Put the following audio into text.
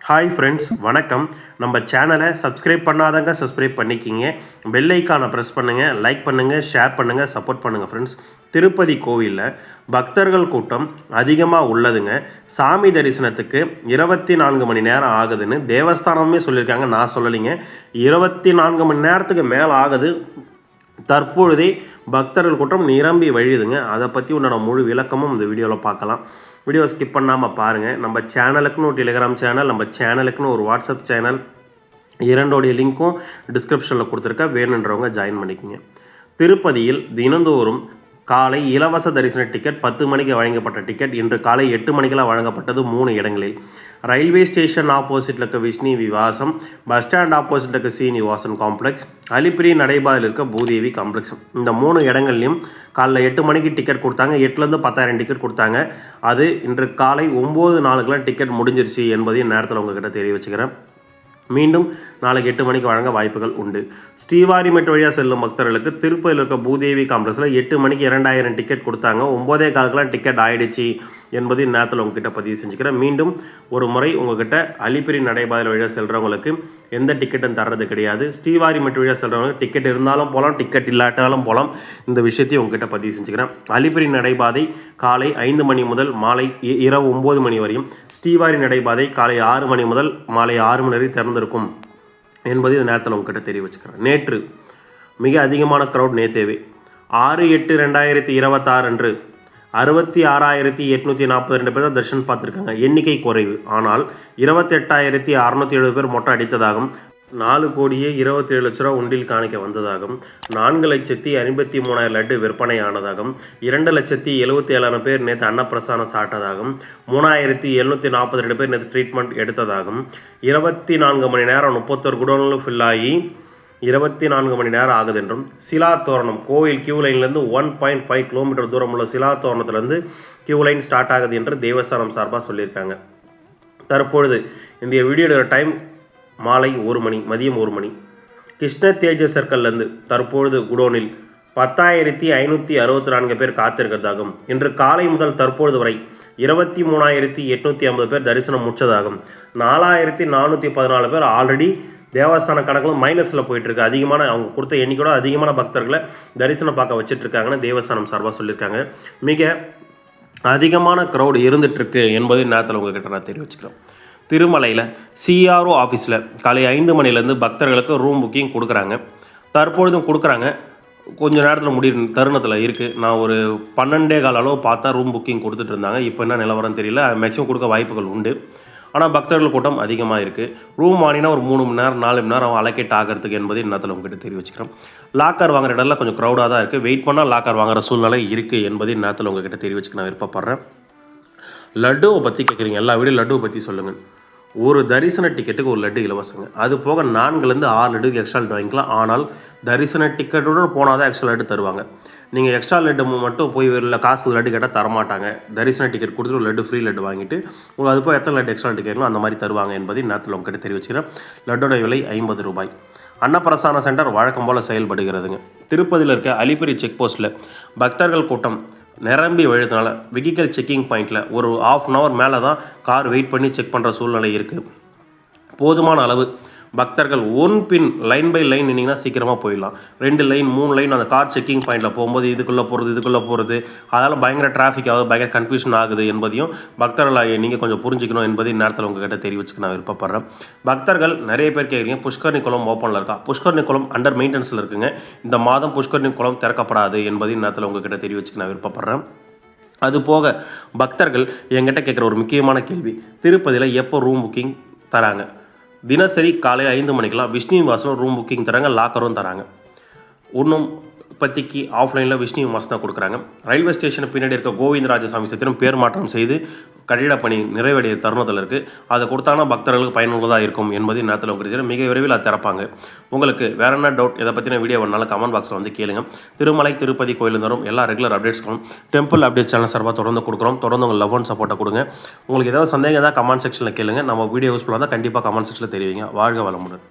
Hi friends, வணக்கம். நம்ம சேனலை சப்ஸ்கிரைப் பண்ணாதவங்க சப்ஸ்கிரைப் பண்ணிக்கிங்க. பெல் ஐக்கானை ப்ரெஸ் பண்ணுங்கள், லைக் பண்ணுங்கள், ஷேர் பண்ணுங்கள், சப்போர்ட் பண்ணுங்கள் ஃப்ரெண்ட்ஸ். திருப்பதி கோவிலில் பக்தர்கள் கூட்டம் அதிகமாக உள்ளதுங்க. சாமி தரிசனத்துக்கு 24 மணி நேரம் ஆகுதுன்னு தேவஸ்தானமே சொல்லியிருக்காங்க, நான் சொல்லலைங்க. 24 மணி நேரத்துக்கு மேலே ஆகுது. தற்பொழுதே பக்தர்கள் கூட்டம் நிரம்பி வழியுதுங்க. அதை பற்றி உன்னோட முழு விளக்கமும் இந்த வீடியோவில் பார்க்கலாம். வீடியோ ஸ்கிப் பண்ணாமல் பாருங்கள். நம்ம சேனலுக்குன்னு ஒரு டெலிகிராம் சேனல், நம்ம சேனலுக்குன்னு ஒரு வாட்ஸ்அப் சேனல், இரண்டோடைய லிங்க்கும் டிஸ்கிரிப்ஷனில் கொடுத்துருக்கேன். வேணுன்றவங்க ஜாயின் பண்ணிக்கோங்க. திருப்பதியில் தினந்தோறும் காலை இலவச தரிசன டிக்கெட் 10 மணிக்கு வழங்கப்பட்ட டிக்கெட் இன்று காலை 8 மணிக்கெல்லாம் வழங்கப்பட்டது 3 இடங்களில். ரயில்வே ஸ்டேஷன் ஆப்போசிட்டில் இருக்க விஷ்ணு விவாசம், பஸ் ஸ்டாண்ட் ஆப்போசிட்டில் இருக்க சீனிவாசன் காம்ப்ளெக்ஸ், அலிப்பிரி நடைபாதையில் இருக்க பூதேவி காம்ப்ளெக்ஸ், இந்த 3 இடங்கள்லையும் காலைல 8 மணிக்கு டிக்கெட் கொடுத்தாங்க. 8லேருந்து 10,000 டிக்கெட் கொடுத்தாங்க. அது இன்று காலை 9:04 டிக்கெட் முடிஞ்சிருச்சு என்பதையும் நேரத்தில் உங்ககிட்ட தெரிய வச்சுக்கிறேன். மீண்டும் நாளைக்கு 8 மணிக்கு வழங்க வாய்ப்புகள் உண்டு. ஸ்ரீவாரிமெட் வழியாக செல்லும் பக்தர்களுக்கு திருப்பதியில் இருக்க பூதேவி காம்ப்ளெக்ஸில் 8 மணிக்கு 2000 டிக்கெட் கொடுத்தாங்க. 9:15 டிக்கெட் ஆகிடுச்சு என்பது நேரத்தில் உங்ககிட்ட பதிவு செஞ்சுக்கிறேன். மீண்டும் ஒரு முறை உங்ககிட்ட அலிப்பிரி நடைபாதை வழியாக செல்கிறவங்களுக்கு எந்த டிக்கெட்டும் தர்றது கிடையாது. ஸ்ரீவாரிமெட் வழியாக செல்கிறவங்களுக்கு டிக்கெட் இருந்தாலும் போகலாம், டிக்கெட் இல்லாட்டாலும் போகலாம். இந்த விஷயத்தையும் உங்ககிட்ட பதிவு செஞ்சுக்கிறேன். அலிப்பிரி நடைபாதை காலை 5 மணி முதல் மாலை இரவு 9 மணி வரையும், ஸ்ரீவாரி நடைபாதை காலை 6 மணி முதல் மாலை 6 மணி வரை திறந்திருக்கும் என்பதை இந்த நேரத்தில் உங்ககிட்ட தெரிய வச்சுக்கிறேன். நேற்று மிக அதிகமான க்ரௌட் நேற்றேவே 6/8/2026 அன்று 66,842 பேர் தான் தரிசனம் பார்த்துருக்காங்க. எண்ணிக்கை குறைவு. ஆனால் 28,670 பேர் மொட்டை அடித்ததாகவும் 4,27,00,000 ஒன்றில் காணிக்க வந்ததாகவும் 4,53,000 லட்டு விற்பனை ஆனதாகவும் 2,77,000 பேர் நேற்று அன்னப்பிரசானம் சாப்பிட்டதாகவும் 3,742 பேர் நேற்று ட்ரீட்மெண்ட் எடுத்ததாகவும் 24 மணி நேரம் 31 குடோன்களும் ஃபில் ஆகி 24 மணி நேரம் ஆகுது என்றும், சிலா தோரணம் கோவில் கியூ லைன்லேருந்து 1.5 கிலோமீட்டர் தூரம் உள்ள சிலா தோரணத்துலேருந்து கியூ லைன் ஸ்டார்ட் ஆகுது என்று தேவஸ்தானம் சார்பாக சொல்லியிருக்காங்க. தற்பொழுது இந்த வீடியோட டைம் மாலை 1 மணி, மதியம் 1 மணி. கிருஷ்ண தேஜ சர்க்கிள்லேருந்து தற்பொழுது குடோனில் 10,564 பேர் காத்திருக்கிறதாகவும், இன்று காலை முதல் தற்பொழுது வரை 23,850 பேர் தரிசனம் முடிச்சதாகவும், 4,414 பேர் ஆல்ரெடி தேவஸ்தான கணக்கில் மைனஸில் போயிட்டுருக்கு. அதிகமான அவங்க கொடுத்த எண்ணிக்கையோட அதிகமான பக்தர்களை தரிசனம் பார்க்க வச்சுட்ருக்காங்கன்னு தேவஸ்தானம் சார்பாக சொல்லியிருக்காங்க. மிக அதிகமான க்ரௌடு இருந்துகிட்ருக்கு என்பதை நேரத்தில் உங்கள்கிட்ட நான் தெரிவிச்சுக்கிறேன். திருமலையில் சிஆர்ஓ ஆஃபீஸில் காலை 5 மணிலேருந்து பக்தர்களுக்கு ரூம் புக்கிங் கொடுக்குறாங்க. தற்பொழுதும் கொடுக்குறாங்க. கொஞ்சம் நேரத்தில் முடியும் தருணத்தில் இருக்குது. நான் ஒரு 12:15 அளவு பார்த்தா ரூம் புக்கிங் கொடுத்துட்டு இருந்தாங்க. இப்போ என்ன நிலவரம் தெரியல. மேக்ஸிமம் கொடுக்க வாய்ப்புகள் உண்டு. ஆனால் பக்தர்கள் கூட்டம் அதிகமாக இருக்குது. ரூம் வாங்கினா ஒரு 3 மணி நேரம் 4 மணி நேரம் அலோகேட் ஆகிறதுக்கு என்பதை நேரத்தில் உங்கள்கிட்ட தெரிய வச்சுக்கிறோம். லாக்கர் வாங்குற இடம்லாம் கொஞ்சம் க்ரௌடாக தான் இருக்குது. வெயிட் பண்ணால் லாக்கர் வாங்குற சூழ்நிலை இருக்குது என்பதை நேரத்தில் உங்கள்கிட்ட தெரிய வச்சுக்க நான் விருப்பப்படுறேன். லட்டுவை பற்றி கேட்குறீங்க. எல்லா வீடியோ லட்டுவை பற்றி சொல்லுங்கள். ஒரு தரிசன டிக்கெட்டுக்கு ஒரு லட்டு இலவசங்க. அது போக 4லேருந்து 6 லட்டுக்கு எக்ஸ்ட்ரா லட்டு வாங்கிக்கலாம். ஆனால் தரிசன டிக்கெட்டுடன் போனால் தான் எக்ஸ்ட்ரா லட்டு தருவாங்க. நீங்கள் எக்ஸ்ட்ரா லட்டு மட்டும் போய் இல்லை காசுக்கு லட்டு கேட்டால் தரமாட்டாங்க. தரிசன டிக்கெட் கொடுத்துட்டு ஒரு லட்டு ஃப்ரீ லட்டு வாங்கிட்டு உங்களுக்கு அது போய் எத்தனை லட்டு எக்ஸ்ட்ரா லட்டு கேட்கணும் அந்த மாதிரி தருவாங்க என்பதை நேரத்தில் உங்ககிட்ட தெரிவிச்சுக்கிறேன். லட்டோட விலை 50 ரூபாய். அன்னப்பிரசான சென்டர் வழக்கம் போல் செயல்படுகிறதுங்க. திருப்பதியில் இருக்க அலிப்பிரி செக் போஸ்ட்டில் பக்தர்கள் கூட்டம் நிரம்பி வழிறதுனால வெஹிக்கல் செக்கிங் பாயிண்டில் ஒரு 1/2 hour மேலே தான் கார் வெயிட் பண்ணி செக் பண்ணுற சூழ்நிலை இருக்குது. போதுமான அளவு பக்தர்கள் பின் லைன் பை லைன் நின்னீங்கன்னா சீக்கிரமாக போயிடலாம். 2 லைன் 3 லைன் அந்த கார் செக்கிங் பாயிண்டில் போகும்போது இதுக்குள்ளே போகிறது அதனால் பயங்கர டிராஃபிக் ஆகுது, பயங்கர கன்ஃபியூஷன் ஆகுது என்பதையும் பக்தர்களாக நீங்கள் கொஞ்சம் புரிஞ்சுக்கணும் என்பதை நேரத்தில் உங்கள்கிட்ட தெரிவிச்சுக்க நான் விருப்பப்படுறேன். பக்தர்கள் நிறைய பேர் கேட்குறீங்க, புஷ்கரணி குளம் ஓப்பனில் இருக்கா? புஷ்கரணி குளம் அண்டர் மெயின்டெனன்ஸில் இருக்குங்க. இந்த மாதம் புஷ்கரணி குளம் திறக்கப்படாது என்பதையும் நேரத்தில் உங்கள்கிட்ட தெரிவிச்சுக்க நான் விருப்பப்படுறேன். அதுபோக பக்தர்கள் என்கிட்ட கேட்குற ஒரு முக்கியமான கேள்வி, திருப்பதியில் எப்போ ரூம் புக்கிங் தராங்க? தினசரி காலை 5 மணிக்கெலாம் விஷ்ணு நிவாசம் ரூம் புக்கிங் தராங்க, லாக்கரும் தராங்க. இன்னும் இப்போதைக்கு ஆஃப்லைனில் விஷ்ணு நிவாசம் தான் கொடுக்குறாங்க. ரயில்வே ஸ்டேஷன் பின்னாடி இருக்க கோவிந்தராஜசாமி சத்திரம் பேர் மாற்றம் செய்து கட்டிட பணி நிறைவடைய தருணத்தில் இருக்குது. அதை கொடுத்தாங்கன்னா பக்தர்களுக்கு பயனுள்ளதாக இருக்கும் என்பதை நேரத்தில் உங்களுக்கு மிக விரைவில் அதை திறப்பாங்க. உங்களுக்கு வேறு என்ன டவுட் இதை பற்றின வீடியோ வேணாலும் கமெண்ட் பாக்ஸில் வந்து கேளுங்க. திருமலை திருப்பதி கோயிலில் வரும் எல்லா ரெகுலர் அப்டேட்ஸ்க்கும் டெம்பிள் அப்டேட்ஸ் சேனல் சார்பாக தொடர்ந்து கொடுக்குறோம். தொடர்ந்து உங்கள் லவ் அண்ட் சப்போர்ட்டை கொடுங்க. உங்களுக்கு ஏதாவது சந்தேகம் தான் கமெண்ட் செக்ஷனில் கேளுங்க. நம்ம வீடியோ யூஸ்ஃபுல்லாக தான் கண்டிப்பாக கமெண்ட் செக்ஷனில் தெரிவிங்க. வாழ்க வளமுடன்.